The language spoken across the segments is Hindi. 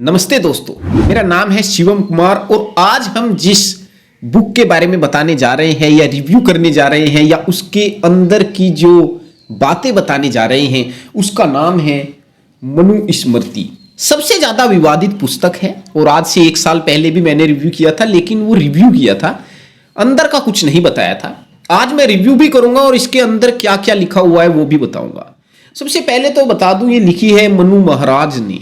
नमस्ते दोस्तों, मेरा नाम है शिवम कुमार और आज हम जिस बुक के बारे में बताने जा रहे हैं या रिव्यू करने जा रहे हैं या उसके अंदर की जो बातें बताने जा रहे हैं उसका नाम है मनुस्मृति। सबसे ज़्यादा विवादित पुस्तक है और आज से 1 साल पहले भी मैंने रिव्यू किया था, लेकिन वो रिव्यू किया था, अंदर का कुछ नहीं बताया था। आज मैं रिव्यू भी करूंगा और इसके अंदर क्या क्या लिखा हुआ है वो भी बताऊंगा। सबसे पहले तो बता दूं, ये लिखी है मनु महाराज ने।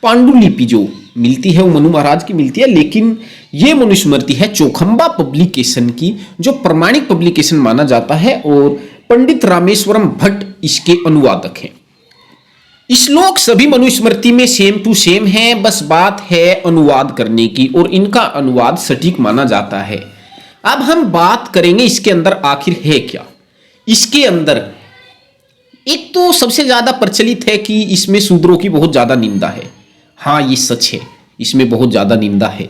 पांडुलिपि जो मिलती है वो मनु महाराज की मिलती है, लेकिन ये मनुस्मृति है चौखंबा पब्लिकेशन की, जो प्रमाणिक पब्लिकेशन माना जाता है और पंडित रामेश्वरम भट्ट इसके अनुवादक हैं। श्लोक सभी मनुस्मृति में सेम टू सेम है, बस बात है अनुवाद करने की और इनका अनुवाद सटीक माना जाता है। अब हम बात करेंगे इसके अंदर आखिर है क्या। इसके अंदर एक तो सबसे ज्यादा प्रचलित है कि इसमें शूद्रों की बहुत ज्यादा निंदा है। हाँ, ये सच है, इसमें बहुत ज्यादा निंदा है।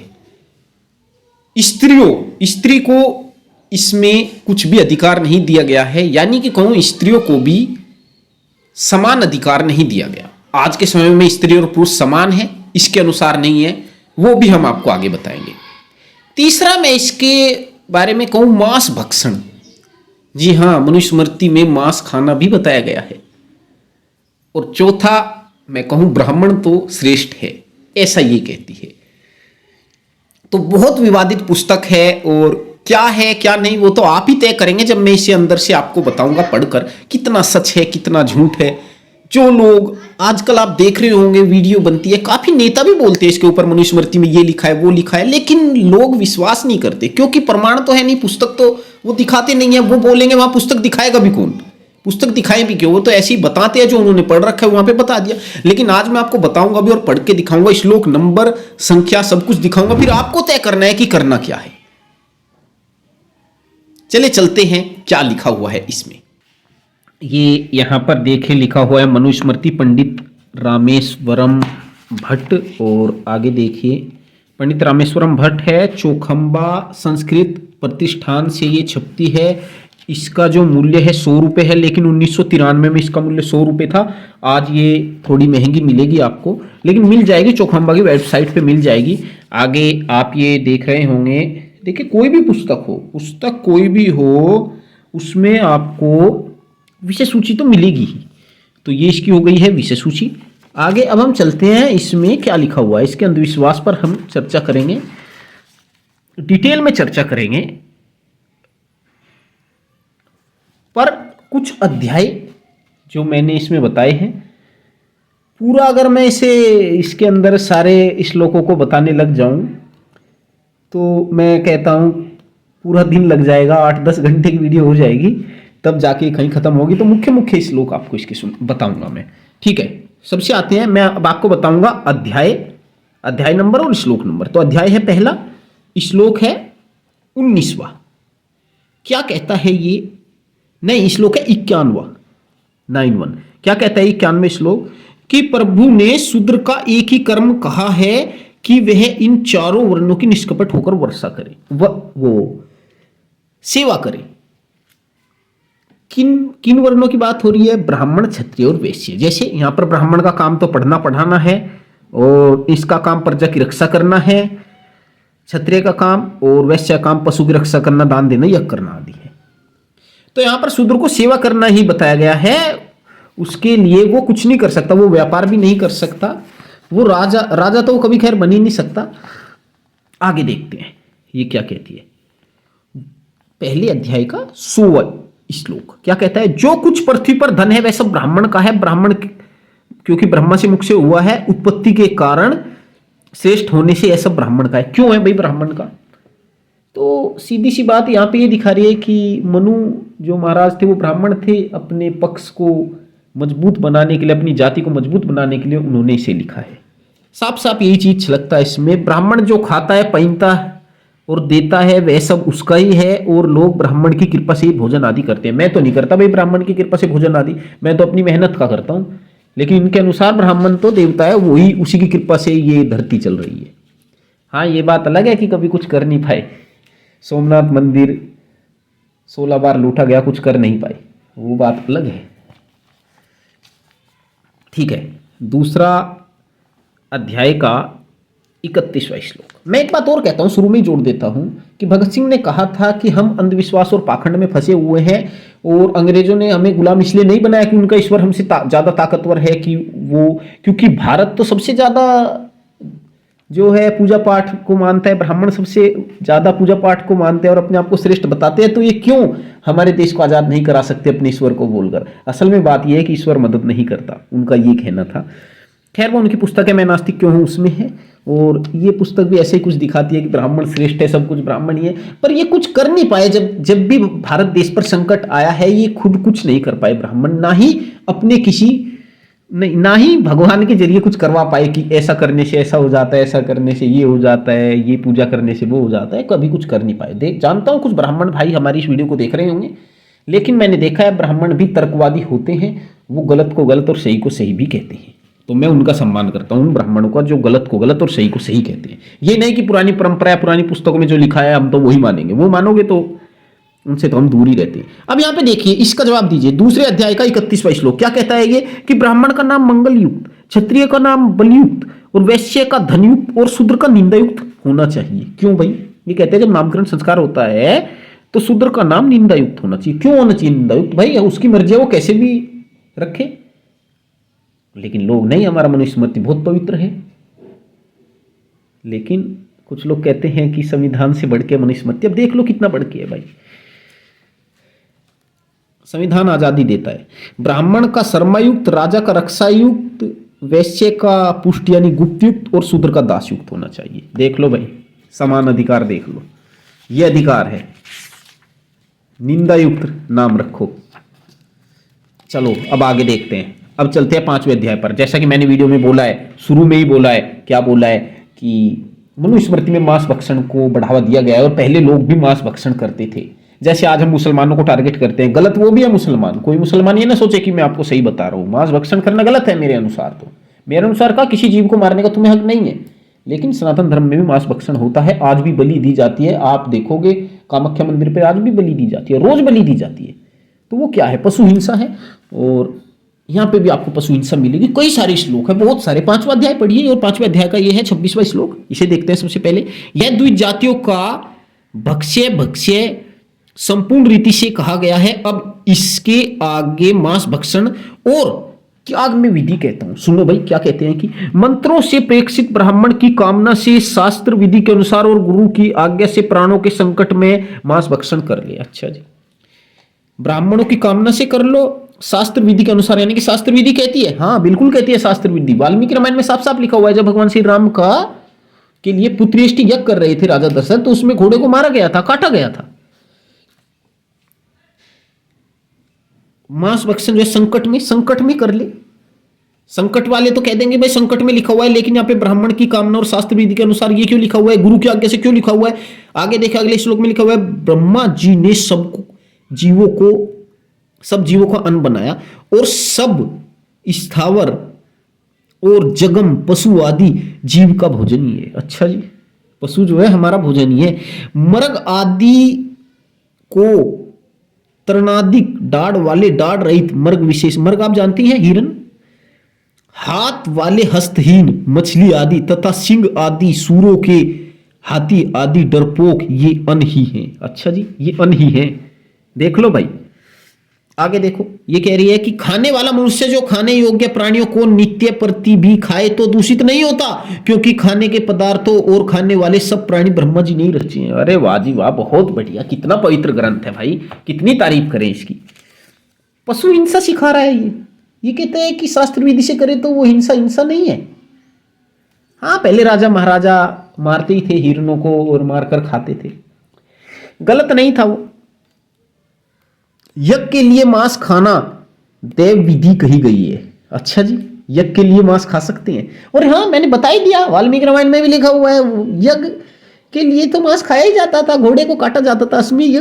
स्त्री को इसमें कुछ भी अधिकार नहीं दिया गया है, यानी कि कहूं स्त्रियों को भी समान अधिकार नहीं दिया गया। आज के समय में स्त्री और पुरुष समान है, इसके अनुसार नहीं है, वो भी हम आपको आगे बताएंगे। तीसरा मैं इसके बारे में कहूं मांस भक्षण। जी हाँ, मनुस्मृति में मांस खाना भी बताया गया है। और चौथा मैं कहूं ब्राह्मण तो श्रेष्ठ है, ऐसा ये कहती है। तो बहुत विवादित पुस्तक है और क्या है क्या नहीं वो तो आप ही तय करेंगे जब मैं इसे अंदर से आपको बताऊंगा पढ़कर कितना सच है कितना झूठ है। जो लोग आजकल आप देख रहे होंगे वीडियो बनती है, काफी नेता भी बोलते हैं इसके ऊपर मनुस्मृति में ये लिखा है वो लिखा है, लेकिन लोग विश्वास नहीं करते क्योंकि प्रमाण तो है नहीं, पुस्तक तो वो दिखाते नहीं है। वो बोलेंगे वहां पुस्तक दिखाएगा भी कौन, पुस्तक दिखाए भी क्यों, वो तो ऐसे ही बताते हैं, जो उन्होंने पढ़ रखा है वहां पे बता दिया। लेकिन आज मैं आपको बताऊंगा भी और पढ़ के दिखाऊंगा, श्लोक नंबर संख्या सब कुछ दिखाऊंगा, फिर आपको तय करना है कि करना क्या है। चले चलते हैं क्या लिखा हुआ है इसमें। ये यहां पर देखे लिखा हुआ है मनुस्मृति पंडित रामेश्वरम भट्ट, और आगे देखिए पंडित रामेश्वरम भट्ट है, चौखंबा संस्कृत प्रतिष्ठान से ये छपती है। इसका जो मूल्य है 100 रुपये है, लेकिन 1993 में इसका मूल्य 100 रुपये था। आज ये थोड़ी महंगी मिलेगी आपको, लेकिन मिल जाएगी, चौखंबा की वेबसाइट पे मिल जाएगी। आगे आप ये देख रहे होंगे, देखिए कोई भी पुस्तक हो, पुस्तक कोई भी हो, उसमें आपको विषय सूची तो मिलेगी ही। तो ये इसकी हो गई है विषय सूची। आगे अब हम चलते हैं इसमें क्या लिखा हुआ है। इसके अंधविश्वास पर हम चर्चा करेंगे, डिटेल में चर्चा करेंगे। पर कुछ अध्याय जो मैंने इसमें बताए हैं, पूरा अगर मैं इसके अंदर सारे श्लोकों को बताने लग जाऊं तो मैं कहता हूं पूरा दिन लग जाएगा, 8-10 घंटे की वीडियो हो जाएगी, तब जाके कहीं खत्म होगी। तो मुख्य मुख्य श्लोक आपको इसके बताऊंगा मैं, ठीक है। सबसे आते हैं, मैं अब आपको बताऊंगा अध्याय नंबर और श्लोक नंबर। तो अध्याय है पहला, श्लोक है 19वां। क्या कहता है ये, नहीं श्लोक है 91, 91। क्या कहता है 91वें श्लोक, कि प्रभु ने शूद्र का एक ही कर्म कहा है कि वह इन चारों वर्णों की निष्कपट होकर वर्षा करे, वो सेवा करे। किन वर्णों की बात हो रही है, ब्राह्मण क्षत्रिय और वैश्य। जैसे यहां पर ब्राह्मण का काम तो पढ़ना पढ़ाना है और इसका काम प्रजा की रक्षा करना है, क्षत्रिय का काम और वैश्य का काम पशु की रक्षा करना, दान देना, यज्ञ करना आदि है। तो यहां पर शूद्र को सेवा करना ही बताया गया है। उसके लिए वो कुछ नहीं कर सकता, वो व्यापार भी नहीं कर सकता, वो राजा तो वो कभी खैर बन ही नहीं सकता। आगे देखते हैं ये क्या कहती है, पहले अध्याय का 100वां श्लोक। क्या कहता है, जो कुछ पृथ्वी पर धन है वह सब ब्राह्मण का है। ब्राह्मण क्योंकि ब्रह्मा से मुख से हुआ है, उत्पत्ति के कारण श्रेष्ठ होने से यह सब ब्राह्मण का है। क्यों है भाई ब्राह्मण का, तो सीधी सी बात यहां पे ये दिखा रही है कि मनु जो महाराज थे वो ब्राह्मण थे, अपने पक्ष को मजबूत बनाने के लिए, अपनी जाति को मजबूत बनाने के लिए उन्होंने इसे लिखा है। साफ साफ यही चीज छलकता है इसमें। ब्राह्मण जो खाता है, पहनता है और देता है वह सब उसका ही है, और लोग ब्राह्मण की कृपा से ही भोजन आदि करते हैं। मैं तो नहीं करता भाई ब्राह्मण की कृपा से भोजन आदि, मैं तो अपनी मेहनत का करता हूं, लेकिन इनके अनुसार ब्राह्मण तो देवता है, वही उसी की कृपा से ये धरती चल रही है। हाँ, ये बात अलग है कि कभी कुछ कर नहीं पाए, सोमनाथ मंदिर 16 बार लूटा गया, कुछ कर नहीं पाए, वो बात अलग है, ठीक है। दूसरा अध्याय का 31वां श्लोक। मैं एक बात और कहता हूं, शुरू में ही जोड़ देता हूं कि भगत सिंह ने कहा था कि हम अंधविश्वास और पाखंड में फंसे हुए हैं और अंग्रेजों ने हमें गुलाम इसलिए नहीं बनाया कि उनका ईश्वर हमसे ज्यादा ताकतवर है, कि वो, क्योंकि भारत तो सबसे ज्यादा जो है पूजा पाठ को मानता है, ब्राह्मण सबसे ज्यादा पूजा पाठ को मानते हैं और अपने आप को श्रेष्ठ बताते हैं, तो ये क्यों हमारे देश को आजाद नहीं करा सकते अपने ईश्वर को बोलकर। असल में बात यह है कि ईश्वर मदद नहीं करता, उनका ये कहना था। खैर, वो उनकी पुस्तक है मैं नास्तिक क्यों हूं उसमें है, और ये पुस्तक भी ऐसे ही कुछ दिखाती है कि ब्राह्मण श्रेष्ठ है, सब कुछ ब्राह्मण ही है, पर ये कुछ कर नहीं पाए। जब भी भारत देश पर संकट आया है, ये खुद कुछ नहीं कर पाए ब्राह्मण, ना ही अपने किसी नहीं, ना ही भगवान के जरिए कुछ करवा पाए कि ऐसा करने से ऐसा हो जाता है, ऐसा करने से ये हो जाता है, ये पूजा करने से वो हो जाता है, कभी कुछ कर नहीं पाए। जानता हूं कुछ ब्राह्मण भाई हमारी इस वीडियो को देख रहे होंगे, लेकिन मैंने देखा है ब्राह्मण भी तर्कवादी होते हैं, वो गलत को गलत और सही को सही भी कहते हैं, तो मैं उनका सम्मान करता हूं उन ब्राह्मणों का जो गलत को गलत और सही को सही कहते हैं। ये नहीं कि पुरानी परंपरा या पुरानी पुस्तकों में जो लिखा है हम तो वही मानेंगे, वो मानोगे तो उनसे तो हम दूर ही रहते हैं। अब यहां पे देखिए, इसका जवाब दीजिए। दूसरे अध्याय का 31वां श्लोक क्या कहता है ये, कि ब्राह्मण का नाम मंगलयुक्त, क्षत्रिय का नाम बलयुक्त और वैश्य का धनयुक्त और शूद्र का निंदायुक्त होना चाहिए। क्यों भाई? ये कहते हैं जब नामकरण संस्कार होता है तो शूद्र का नाम निंदायुक्त होना चाहिए। क्यों होना चाहिए निंदायुक्त? भाई उसकी मर्जी है, वो कैसे भी रखे, लेकिन लोग नहीं, हमारा मनुस्मृति बहुत पवित्र है। लेकिन कुछ लोग कहते हैं कि संविधान से बढ़ के मनुस्मृति, अब देख लो कितना बढ़ के है भाई। संविधान आजादी देता है। ब्राह्मण का शर्मायुक्त, राजा का रक्षायुक्त, वैश्य का पुष्ट यानी गुप्तयुक्त और शूद्र का दासयुक्त होना चाहिए। देख लो भाई, समान अधिकार देख लो, ये अधिकार है। निंदायुक्त नाम रखो। चलो अब आगे देखते हैं, अब चलते हैं 5वें अध्याय पर। जैसा कि मैंने वीडियो में बोला है, शुरू में ही बोला है, क्या बोला है कि मनुस्मृति में मांस भक्षण को बढ़ावा दिया गया है और पहले लोग भी मांस भक्षण करते थे। जैसे आज हम मुसलमानों को टारगेट करते हैं, गलत वो भी है मुसलमान। कोई मुसलमान ये ना सोचे कि मैं आपको सही बता रहा हूं, मांस भक्षण करना गलत है मेरे अनुसार। तो मेरे अनुसार का किसी जीव को मारने का तुम्हें हक नहीं है, लेकिन सनातन धर्म में भी मांस भक्षण होता है, आज भी बलि दी जाती है। आप देखोगे कामाख्या मंदिर पर आज भी बलि दी जाती है, रोज बलि दी जाती है। तो वो क्या है? पशु हिंसा है। और यहां पे भी आपको पशु हिंसा मिलेगी। कई सारे श्लोक है, बहुत सारे। 5वां अध्याय पढ़िए, और 5वें अध्याय का ये है 26वां श्लोक। इसे देखते हैं सबसे पहले। यह द्विज जातियों का भक्ष्य भक्ष्य संपूर्ण रीति से कहा गया है, अब इसके आगे मांस भक्षण और त्याग में विधि कहता हूं। सुनो भाई क्या कहते हैं कि मंत्रों से प्रेक्षित ब्राह्मण की कामना से शास्त्र विधि के अनुसार और गुरु की आज्ञा से प्राणों के संकट में मांस भक्षण कर ले। अच्छा जी, ब्राह्मणों की कामना से कर लो, शास्त्र विधि के अनुसार, यानी कि शास्त्र विधि कहती है, हाँ बिल्कुल कहती है शास्त्र विधि। वाल्मीकि रामायण में साफ साफ लिखा हुआ है, जब भगवान श्री राम का के लिए पुत्रेष्टि यज्ञ कर रहे थे राजा दशरथ, तो उसमें घोड़े को मारा गया था, काटा गया था। मांस भक्षण जो है संकट में कर ले। संकट वाले तो कह देंगे भाई संकट में लिखा हुआ है, लेकिन यहाँ पे ब्राह्मण की कामना और शास्त्र विधि के अनुसार ये क्यों लिखा हुआ है, गुरु की आज्ञा से क्यों लिखा हुआ है? आगे देखिए, अगले श्लोक में लिखा हुआ है, ब्रह्मा जी ने सब जीवों का अन्न बनाया और सब स्थावर और जगम पशु आदि जीव का भोजन ही है। अच्छा जी, पशु जो है हमारा भोजन ही है। मर्ग आदि को तृणादिक दाढ़ वाले दाढ़ रहित मर्ग विशेष, मर्ग आप जानती हैं, हिरन, हाथ वाले हस्तहीन मछली आदि तथा सिंह आदि सूरों के, हाथी आदि डरपोक, ये अन्न ही है। अच्छा जी, ये अन्न ही है। देख लो भाई, आगे देखो, ये कह रही है कि खाने वाला मनुष्य जो खाने योग्य प्राणियों को नित्य प्रति भी खाए तो दूषित नहीं होता, क्योंकि खाने के पदार्थों और खाने वाले सब प्राणी ब्रह्मा जी ने ही रचे हैं। अरे वाह जी वाह, बहुत बढ़िया, कितना पवित्र ग्रंथ है भाई, कितनी तारीफ करें इसकी। पशु हिंसा सिखा रहा है ये कहते हैं कि शास्त्र विधि से करे तो वो हिंसा नहीं है। हाँ, पहले राजा महाराजा मारते ही थे हिरणों को और मारकर खाते थे, गलत नहीं था वो। यज्ञ के लिए मांस खाना देव विधि कही गई है। अच्छा जी, यज्ञ के लिए मांस खा सकते हैं। और हाँ, मैंने बता ही दिया, वाल्मीकि रामायण में भी लिखा हुआ है, यज्ञ के लिए तो मांस खाया ही जाता था, घोड़े को काटा जाता था, अश्वमेध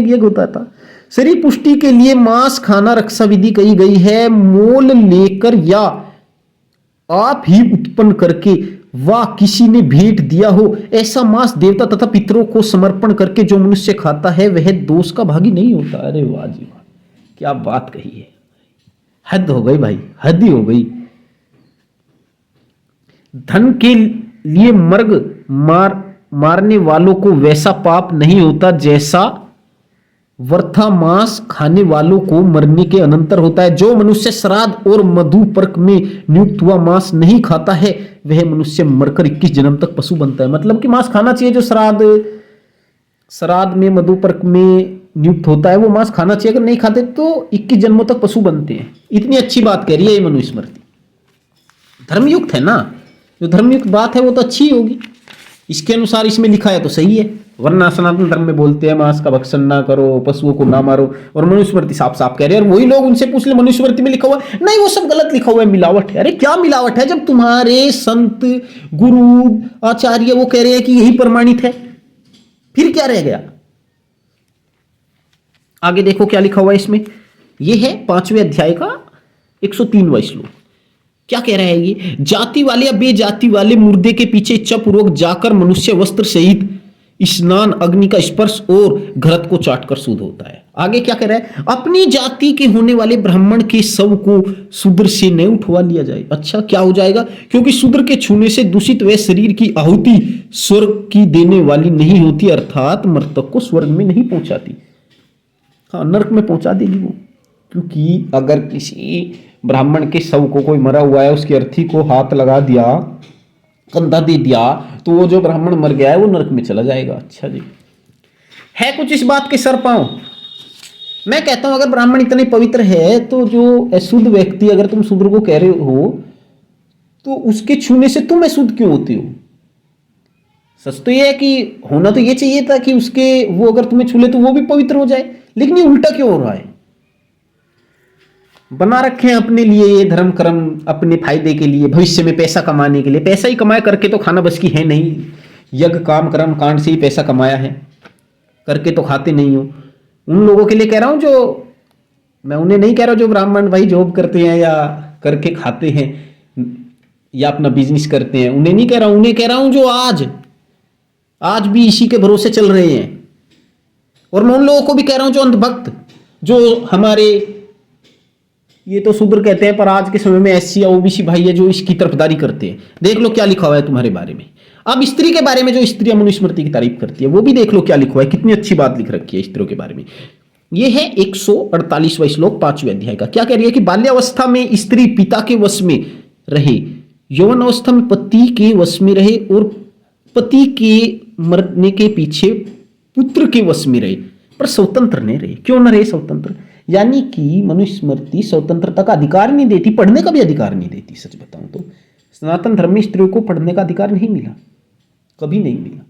यज्ञ होता था। शरीर पुष्टि के लिए मांस खाना रक्षा विधि कही गई है। मोल लेकर या आप ही उत्पन्न करके वा किसी ने भेंट दिया हो ऐसा मांस देवता तथा पितरों को समर्पण करके जो मनुष्य खाता है वह दोष का भागी नहीं होता। अरे वाह जी वाह, क्या बात कही है, हद हो गई भाई, हद ही हो गई। लिए मर्ग मारने वालों को वैसा पाप नहीं होता जैसा वृथा मांस खाने वालों को मरने के अनंतर होता है। जो मनुष्य श्राद्ध और मधुपर्क में नियुक्त हुआ मांस नहीं खाता है वह मनुष्य मरकर 21 जन्म तक पशु बनता है। मतलब कि मांस खाना चाहिए, जो श्राद्ध में मधुपर्क में नियुक्त होता है वो मांस खाना चाहिए, अगर नहीं खाते तो 21 जन्मों तक पशु बनते हैं। इतनी अच्छी बात कह रही है ये मनुस्मृति, धर्मयुक्त है ना। जो धर्मयुक्त बात है वो तो अच्छी होगी, इसके अनुसार इसमें लिखा है तो सही है। वरना सनातन धर्म में बोलते हैं मांस का भक्षण ना करो, पशुओं को ना मारो, और मनुस्मृति साफ साफ कह रहे हैं। और वही लोग उनसे पूछ ले मनुस्मृति में लिखा हुआ है, नहीं वो सब गलत लिखा हुआ है, मिलावट है। अरे क्या मिलावट है, जब तुम्हारे संत गुरु आचार्य वो कह रहे हैं कि यही प्रमाणित है, फिर क्या रह गया। आगे देखो क्या लिखा हुआ है इसमें। यह है 5वें अध्याय का 103वां श्लोक। क्या कह रहा है ये, जाति वाले या बेजाति वाले मुर्दे के पीछे इच्छापूर्वक जाकर मनुष्य वस्त्र सहित स्नान, अग्नि का स्पर्श और घृत को चाटकर शुद्ध होता है। आगे क्या कह रहा है, अपनी जाति के होने वाले ब्राह्मण के शव को शूद्र से न उठवा लिया जाए। अच्छा, क्या हो जाएगा, क्योंकि शूद्र के छूने से दूषित वह शरीर की आहुति स्वर्ग की देने वाली नहीं होती, अर्थात मृतक को स्वर्ग में नहीं पहुंचाती, हाँ नरक में पहुंचा देगी वो। क्योंकि अगर किसी ब्राह्मण के शव को कोई मरा हुआ है उसकी अर्थी को हाथ लगा दिया, कंधा दे दिया, तो वो जो ब्राह्मण मर गया है वो नरक में चला जाएगा। अच्छा जी, है कुछ इस बात के सर पांव। मैं कहता हूं अगर ब्राह्मण इतने पवित्र है तो जो अशुद्ध व्यक्ति, अगर तुम शूद्र को कह रहे हो तो उसके छूने से तुम अशुद्ध क्यों होते हो। सच तो ये है कि होना तो ये चाहिए था कि उसके वो अगर तुम्हें छूले तो वो भी पवित्र हो जाए, लेकिन ये उल्टा क्यों हो रहा है। बना रखे हैं अपने लिए ये धर्म कर्म, अपने फायदे के लिए, भविष्य में पैसा कमाने के लिए। पैसा ही कमाए करके तो खाना बस की है नहीं, यज्ञ काम कर्म कांड से ही पैसा कमाया है, करके तो खाते नहीं हो। उन लोगों के लिए कह रहा हूं, जो मैं उन्हें नहीं कह रहा जो ब्राह्मण भाई जॉब करते हैं या करके खाते हैं या अपना बिजनेस करते हैं, उन्हें नहीं कह रहा हूं। उन्हें कह रहा हूं जो आज भी इसी के भरोसे चल रहे हैं। और मैं उन लोगों को भी कह रहा हूं जो अंधभक्त, जो हमारे ये तो शूद्र कहते हैं पर आज के समय में एससी या ओबीसी भाई है जो इसकी तरफदारी करते हैं। देख लो क्या लिखा हुआ है तुम्हारे बारे में। अब स्त्री के बारे में जो स्त्रियां मनुस्मृति की तारीफ करती है वो भी देख लो क्या लिखा हुआ है, कितनी अच्छी बात लिख रखी है स्त्रियों के बारे में। ये है 148वां श्लोक 5वें अध्याय का। क्या कह रही है कि बाल्यावस्था में स्त्री पिता के वश में रहे, यौवन अवस्था में पति के वश में रहे और पति के मरने के पीछे पुत्र के वश में रहे, पर स्वतंत्र नहीं रहे। क्यों न रहे स्वतंत्र, यानी कि मनुस्मृति स्वतंत्रता का अधिकार नहीं देती, पढ़ने का भी अधिकार नहीं देती। सच बताऊं तो सनातन धर्म में स्त्रियों को पढ़ने का अधिकार नहीं मिला, कभी नहीं मिला,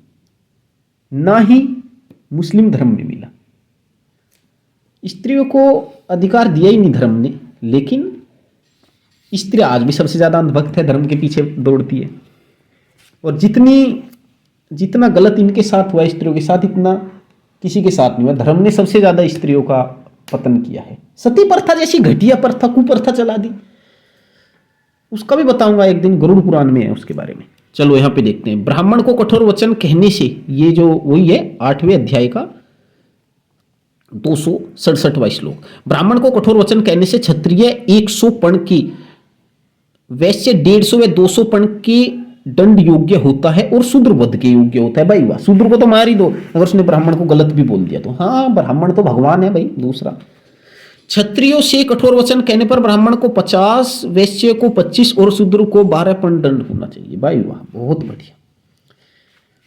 ना ही मुस्लिम धर्म में मिला। स्त्रियों को अधिकार दिया ही नहीं धर्म ने। लेकिन स्त्री आज भी सबसे ज्यादा अंधभक्त है, धर्म के पीछे दौड़ती है। और जितना गलत इनके साथ हुआ स्त्रियों के साथ, इतना किसी के साथ नहीं हुआ। धर्म ने सबसे ज्यादा स्त्रियों का पतन किया है। सती प्रथा जैसी घटिया प्रथा, कुप्रथा चला दी, उसका भी बताऊंगा एक दिन, गरुड़ पुराण में है उसके बारे में। चलो यहां पे देखते हैं। ब्राह्मण को कठोर वचन कहने से, ये जो वही है 8वें अध्याय का 267वां श्लोक। ब्राह्मण को कठोर वचन कहने से क्षत्रिय 100 पण की, वैश्य 150 व 200 पण के दंड योग्य होता है और शूद्र वध के योग्य होता है। भाई वाह, शूद्र को तो मार ही दो अगर उसने ब्राह्मण को गलत भी बोल दिया तो। हाँ, ब्राह्मण तो भगवान है भाई। दूसरा, क्षत्रियों से कठोर वचन कहने पर ब्राह्मण को 50, वैश्य को 25 और शूद्र को 12 पण दंड होना चाहिए। भाई वाह, बहुत बढ़िया।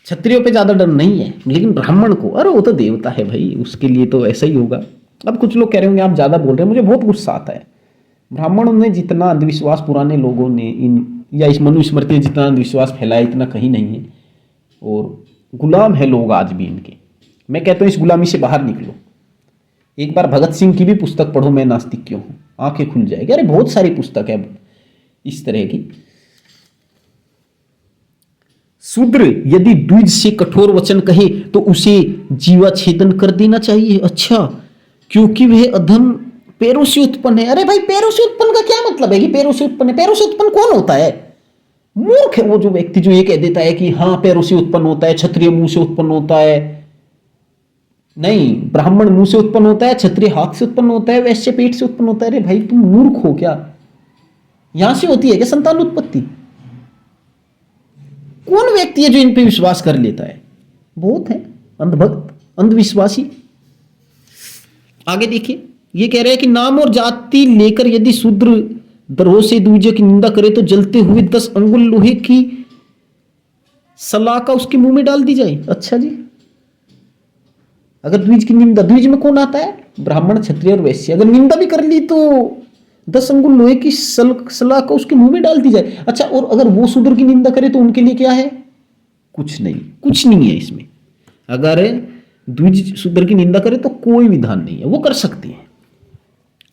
क्षत्रियों पे ज्यादा दंड नहीं है, लेकिन ब्राह्मण को, अरे वो तो देवता है भाई, उसके लिए तो ऐसा ही होगा। अब कुछ लोग कह रहे होंगे आप ज्यादा बोल रहे हैं, मुझे बहुत गुस्सा आता है। ब्राह्मणों ने जितना अंधविश्वास पुराने लोगों ने या इस मनुस्मृति ने जितना अंधविश्वास फैलाया, इतना कहीं नहीं है। और गुलाम है लोग आज भी इनके। मैं कहता हूं इस गुलामी से बाहर निकलो। एक बार भगत सिंह की भी पुस्तक पढ़ो, मैं नास्तिक क्यों हूं, आंखें खुल जाएगी। अरे बहुत सारी पुस्तक है इस तरह की। शूद्र यदि द्विज से कठोर वचन कहे तो उसे जीवा छेदन कर देना चाहिए। अच्छा, क्योंकि वह अधम पैरों से उत्पन्न है। अरे भाई, पैरों से उत्पन्न का क्या मतलब है कि पैरों से उत्पन्न है? पैरों से उत्पन्न कौन होता है? मूर्ख है वो जो व्यक्ति जो ये कह देता है कि हाँ पैरों से उत्पन्न होता है, क्षत्रिय मुंह से उत्पन्न होता है। नहीं, ब्राह्मण मुंह से उत्पन्न होता है, क्षत्रिय हाथ से उत्पन्न होता है, वैश्य पेट से उत्पन्न होता है। अरे भाई, तुम मूर्ख हो क्या? यहां से होती है क्या संतान उत्पत्ति? कौन व्यक्ति है जो इन पे विश्वास कर लेता है? बहुत है अंधभक्त, अंधविश्वासी। आगे देखिए, ये कह रहे हैं कि नाम और जाति लेकर यदि शूद्र द्रोह से दूजे की निंदा करे तो जलते हुए 10 अंगुल लोहे की सलाखा उसके मुंह में डाल दी जाए। अच्छा जी, अगर द्विज की निंदा, द्विज में कौन आता है? ब्राह्मण, क्षत्रिय और वैश्य। अगर निंदा भी कर ली तो 10 अंगुल लोहे की सलाखा उसके मुंह में डाल दी जाए। अच्छा, और अगर वो शूद्र की निंदा करे तो उनके लिए क्या है? कुछ नहीं, कुछ नहीं है इसमें। अगर द्विज शूद्र की निंदा करे तो कोई विधान नहीं है, वो कर सकते हैं।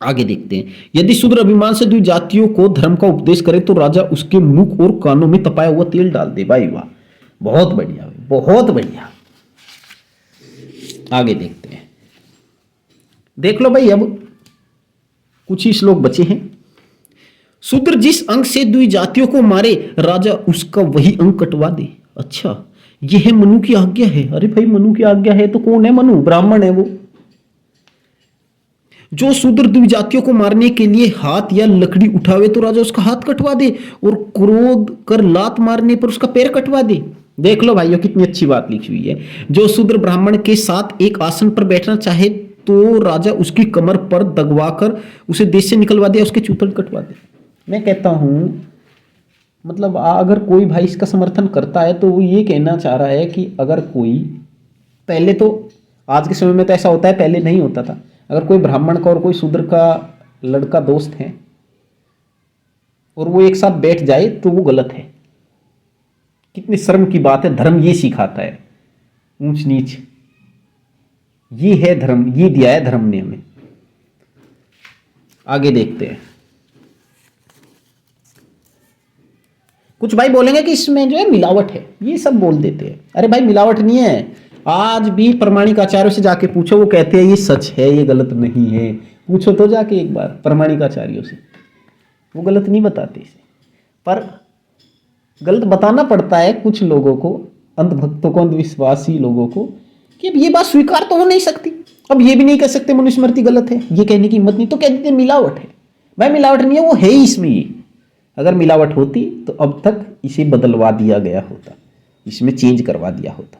आगे देखते हैं, यदि शूद्र अभिमान से द्विज जातियों को धर्म का उपदेश करे तो राजा उसके मुख और कानों में तपाया हुआ तेल डाल दे। भाई वाह, बहुत बढ़िया, बहुत बढ़िया। आगे देखते हैं, देख लो भाई, अब कुछ ही श्लोक बचे हैं। शूद्र जिस अंग से द्विज जातियों को मारे राजा उसका वही अंग कटवा दे। अच्छा, यह है मनु की आज्ञा है। अरे भाई, मनु की आज्ञा है तो कौन है मनु? ब्राह्मण है वो। जो शूद्र द्विजातियों को मारने के लिए हाथ या लकड़ी उठावे तो राजा उसका हाथ कटवा दे, और क्रोध कर लात मारने पर उसका पैर कटवा दे। देख लो भाइयों, कितनी अच्छी बात लिखी हुई है। जो शूद्र ब्राह्मण के साथ एक आसन पर बैठना चाहे तो राजा उसकी कमर पर दगवाकर उसे देश से निकलवा दे, उसके चूथड़ कटवा दे। मैं कहता हूं, मतलब अगर कोई भाई इसका समर्थन करता है तो वो ये कहना चाह रहा है कि अगर कोई, पहले तो आज के समय में तो ऐसा होता है, पहले नहीं होता था, अगर कोई ब्राह्मण का और कोई शूद्र का लड़का दोस्त है और वो एक साथ बैठ जाए तो वो गलत है। कितनी शर्म की बात है। धर्म ये सिखाता है, ऊंच नीच, ये है धर्म, ये दिया है धर्म ने हमें। आगे देखते हैं, कुछ भाई बोलेंगे कि इसमें जो है मिलावट है, ये सब बोल देते हैं। अरे भाई, मिलावट नहीं है। आज भी प्रामाणिक आचार्यों से जाके पूछो, वो कहते हैं ये सच है, ये गलत नहीं है। पूछो तो जाके एक बार प्रामाणिक आचार्यों से, वो गलत नहीं बताते इसे, पर गलत बताना पड़ता है कुछ लोगों को, अंधभक्तों को, अंधविश्वासी लोगों को, कि अब ये बात स्वीकार तो हो नहीं सकती। अब ये भी नहीं कह सकते मनुस्मृति गलत है, ये कहने की हिम्मत नहीं, तो कह देते मिलावट है। भाई मिलावट नहीं है, वो है ही इसमें ये। अगर मिलावट होती तो अब तक इसे बदलवा दिया गया होता, इसमें चेंज करवा दिया होता।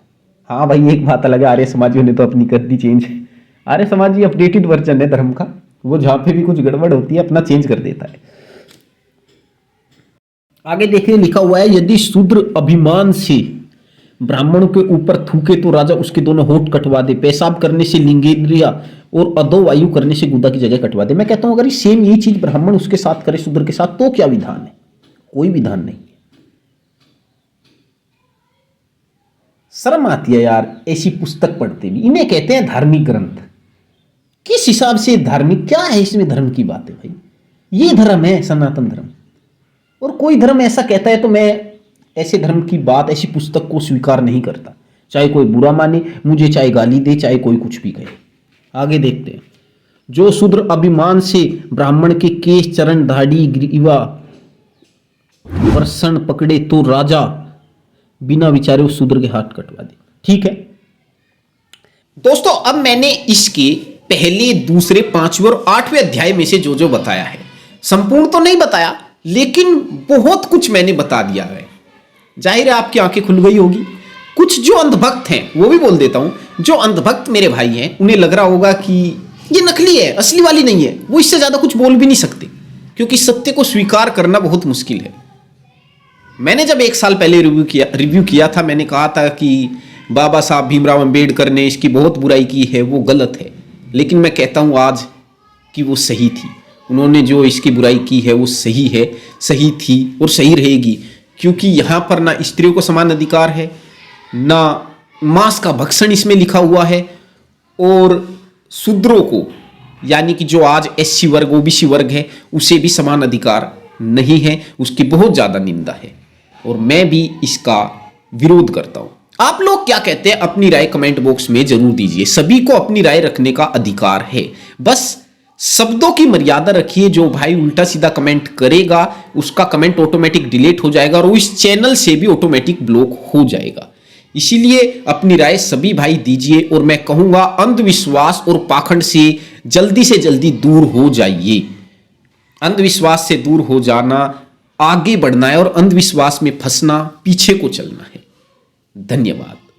हाँ भाई, एक बात अलग है, आर्य समाजियों ने तो अपनी कर दी चेंज। आर्य समाज ये अपडेटेड वर्जन है धर्म का, वो जहां पे भी कुछ गड़बड़ होती है अपना चेंज कर देता है। आगे देखिए, लिखा हुआ है, यदि शूद्र अभिमान से ब्राह्मणों के ऊपर थूके तो राजा उसके दोनों होठ कटवा दे, पेशाब करने से लिंगेंद्रिया और अधो वायु करने से गुदा की जगह कटवा दे। मैं कहता हूं, अगर ये सेम यही चीज ब्राह्मण उसके साथ करे शूद्र के साथ, तो क्या विधान है? कोई विधान नहीं है। शर्म आती है यार ऐसी पुस्तक पढ़ते भी। इन्हें कहते हैं धार्मिक ग्रंथ। किस हिसाब से धार्मिक, क्या है इसमें धर्म की बात है भाई? ये धर्म है सनातन धर्म, और कोई धर्म ऐसा कहता है तो मैं ऐसे धर्म की बात, ऐसी पुस्तक को स्वीकार नहीं करता, चाहे कोई बुरा माने मुझे, चाहे गाली दे, चाहे कोई कुछ भी कहे। आगे देखते हैं, जो शूद्र अभिमान से ब्राह्मण के केश, चरण, दाढ़ी, ग्रीवा, वर्षण पकड़े तो राजा बिना विचारे उस शूद्र के हाथ कटवा दे। ठीक है दोस्तों, अब मैंने इसके पहले, दूसरे, 5वें और 8वें अध्याय में से जो जो बताया है, संपूर्ण तो नहीं बताया लेकिन बहुत कुछ मैंने बता दिया है। जाहिर है आपकी आंखें खुल गई होगी। कुछ जो अंधभक्त हैं, वो भी बोल देता हूं, जो अंधभक्त मेरे भाई हैं, उन्हें लग रहा होगा कि ये नकली है, असली वाली नहीं है। वो इससे ज्यादा कुछ बोल भी नहीं सकते, क्योंकि सत्य को स्वीकार करना बहुत मुश्किल है। मैंने जब 1 साल पहले रिव्यू किया था, मैंने कहा था कि बाबा साहब भीमराव अंबेडकर ने इसकी बहुत बुराई की है, वो गलत है। लेकिन मैं कहता हूं आज कि वो सही थी। उन्होंने जो इसकी बुराई की है वो सही है, सही थी और सही रहेगी, क्योंकि यहाँ पर ना स्त्रियों को समान अधिकार है, ना मांस का भक्षण इसमें लिखा हुआ है, और शूद्रों को, यानी कि जो आज SC वर्ग, OBC वर्ग है, उसे भी समान अधिकार नहीं है, उसकी बहुत ज्यादा निंदा है, और मैं भी इसका विरोध करता हूं। आप लोग क्या कहते हैं? अपनी राय कमेंट बॉक्स में जरूर दीजिए। सभी को अपनी राय रखने का अधिकार है, बस शब्दों की मर्यादा रखिए। जो भाई उल्टा सीधा कमेंट करेगा उसका कमेंट ऑटोमेटिक डिलीट हो जाएगा और वो इस चैनल से भी ऑटोमेटिक ब्लॉक हो जाएगा। इसीलिए अपनी राय सभी भाई दीजिए, और मैं कहूंगा अंधविश्वास और पाखंड से जल्दी दूर हो जाइए। अंधविश्वास से दूर हो जाना आगे बढ़ना है और अंधविश्वास में फंसना, पीछे को चलना है। धन्यवाद।